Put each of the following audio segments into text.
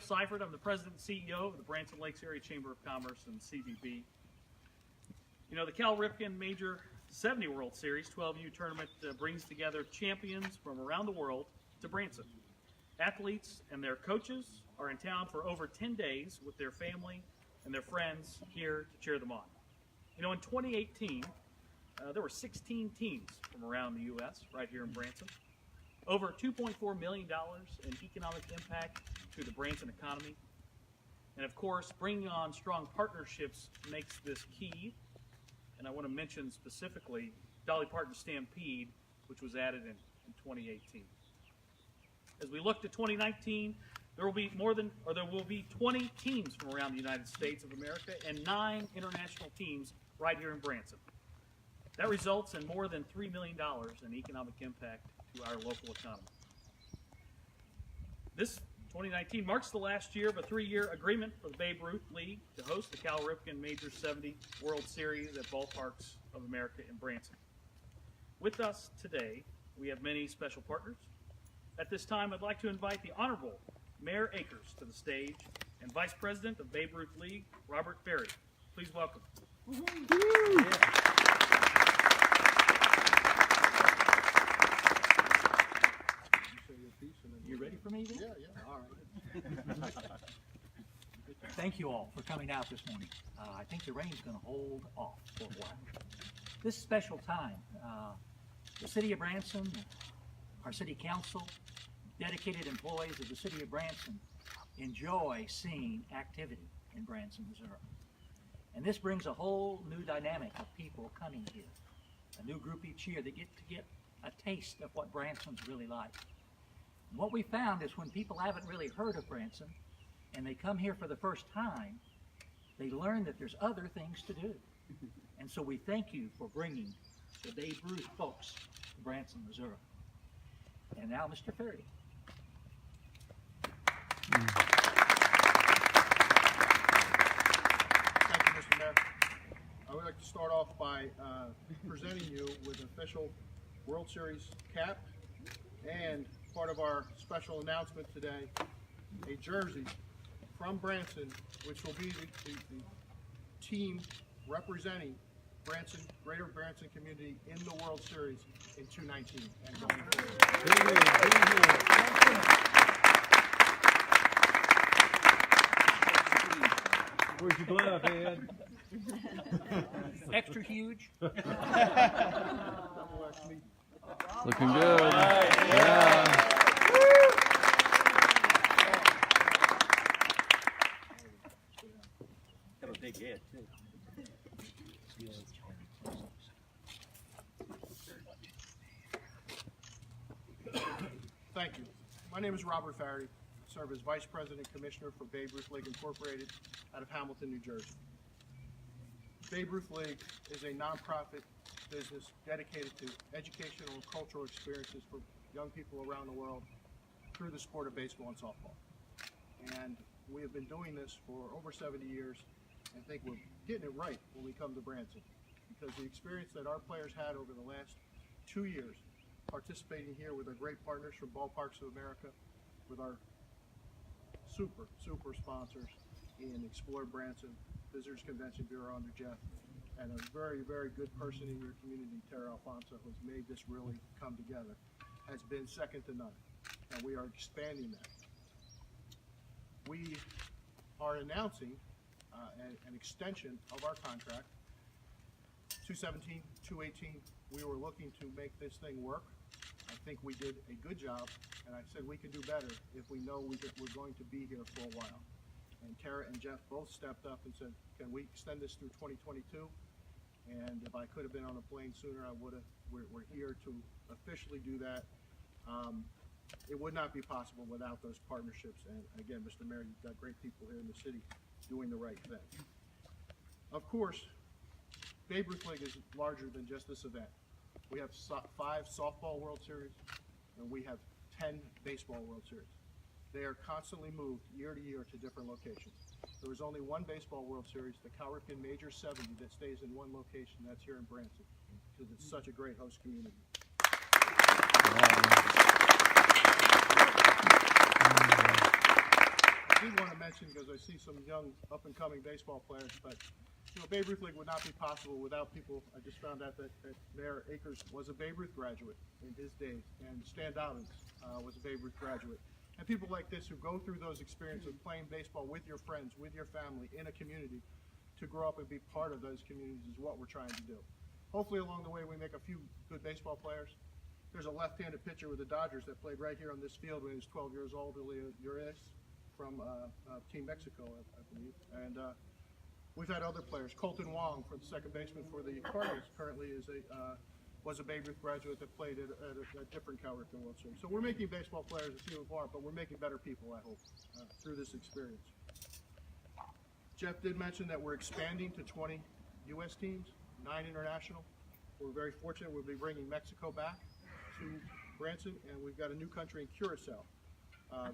Seifert. I'm the president and CEO of the Branson Lakes Area Chamber of Commerce and CVB. You know, the Cal Ripken Major 70 World Series 12U tournament brings together champions from around the world to Branson. Athletes and their coaches are in town for over 10 days with their family and their friends here to cheer them on. You know, in 2018, there were 16 teams from around the U.S. right here in Branson. Over $2.4 million in economic impact to the Branson economy. And of course, bringing on strong partnerships makes this key. And I want to mention specifically Dolly Parton Stampede, which was added in 2018. As we look to 2019, there will be 20 teams from around the United States of America and 9 international teams right here in Branson. That results in more than $3 million in economic impact to our local economy. This 2019 marks the last year of a 3-year agreement for the Babe Ruth League to host the Cal Ripken Major 70 World Series at Ballparks of America in Branson. With us today, we have many special partners. At this time, I'd like to invite the Honorable Mayor Akers to the stage and Vice President of Babe Ruth League, Robert Ferry. Please welcome. You ready for me then? Yeah, all right. Thank you all for coming out this morning. I think the rain's going to hold off for a while. This special time, the City of Branson, our City Council, dedicated employees of the City of Branson enjoy seeing activity in Branson, Missouri. And this brings a whole new dynamic of people coming here. A new group each year. They get a taste of what Branson's really like. And what we found is when people haven't really heard of Branson and they come here for the first time, they learn that there's other things to do. And so we thank you for bringing the Babe Ruth folks to Branson, Missouri. And now, Mr. Ferry. Thank you, Mr. Mayor. I would like to start off by presenting you with an official World Series cap and part of our special announcement today, a jersey from Branson, which will be the team representing Branson, Greater Branson community in the World Series in 2019 and going forward. Where's your glove, Ed? Extra huge. Looking good. Yeah. Have a big head, too. Thank you. My name is Robert Farry. I serve as Vice President Commissioner for Babe Ruth League Incorporated out of Hamilton, New Jersey. Babe Ruth League is a nonprofit business dedicated to educational and cultural experiences for young people around the world through the sport of baseball and softball. And we have been doing this for over 70 years and think we're getting it right when we come to Branson, because the experience that our players had over the last 2 years participating here with our great partners from Ballparks of America, with our super sponsors in Explore Branson, Visitors Convention Bureau under Jeff, and a very, very good person in your community, Tara Alfonso, who's made this really come together, has been second to none. And we are expanding that. We are announcing an extension of our contract, 2017, 2018. We were looking to make this thing work. I think we did a good job, and I said we could do better if we know we're going to be here for a while. And Tara and Jeff both stepped up and said, can we extend this through 2022? And if I could have been on a plane sooner, I would have. We're here to officially do that. It would not be possible without those partnerships. And again, Mr. Mayor, you've got great people here in the city doing the right thing. Of course, Babe Ruth League is larger than just this event. We have 5 softball World Series, and we have 10 baseball World Series. They are constantly moved year to year to different locations. There is only one baseball World Series, the Cal Ripken Major 70, that stays in one location. That's here in Branson, because it's such a great host community. did want to mention, because I see some young up-and-coming baseball players, but Babe Ruth League would not be possible without people. I just found out that Mayor Akers was a Babe Ruth graduate in his days, and Stan Dobbins was a Babe Ruth graduate. And people like this who go through those experiences of playing baseball with your friends, with your family, in a community, to grow up and be part of those communities is what we're trying to do. Hopefully along the way we make a few good baseball players. There's a left-handed pitcher with the Dodgers that played right here on this field when he was 12 years old, Julio Urias, from Team Mexico, I believe. And we've had other players. Colton Wong, for the second baseman for the Cardinals, currently was a Babe Ruth graduate that played at a different Cal Ripken World Series. So we're making baseball players a few apart, but we're making better people, I hope, through this experience. Jeff did mention that we're expanding to 20 U.S. teams, 9 international. We're very fortunate we'll be bringing Mexico back to Branson, and we've got a new country in Curacao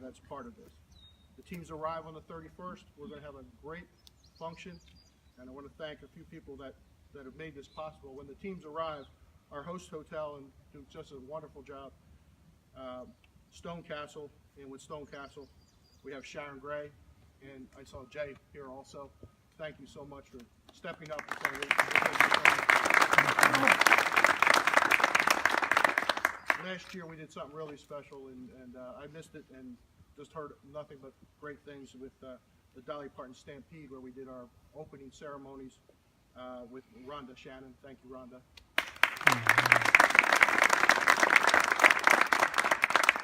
that's part of this. The teams arrive on the 31st. We're going to have a great function, and I want to thank a few people that have made this possible. When the teams arrive, our host hotel and do just a wonderful job, Stone Castle, and with Stone Castle, we have Sharon Gray, and I saw Jay here also. Thank you so much for stepping up and saying, last year we did something really special, and I missed it and just heard nothing but great things with the Dolly Parton Stampede, where we did our opening ceremonies with Rhonda Shannon. Thank you, Rhonda.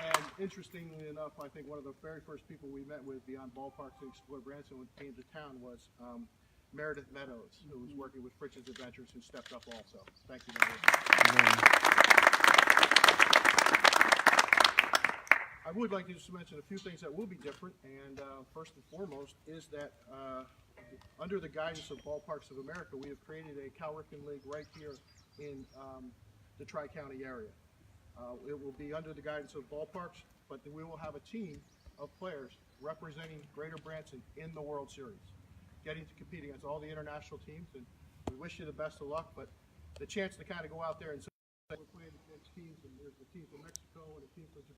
And interestingly enough, I think one of the very first people we met with beyond ballpark to explore Branson when we came to town was Meredith Meadows, who was working with Fritz's Adventures, who stepped up also. Thank you, Meredith. I would like to just mention a few things that will be different, and first and foremost is that under the guidance of Ballparks of America, we have created a Cal Ripken League right here in the Tri-County area. It will be under the guidance of Ballparks, but we will have a team of players representing Greater Branson in the World Series, getting to compete against all the international teams, and we wish you the best of luck, but the chance to kind of go out there and say we're playing against teams, and there's the team from Mexico and the team from Japan.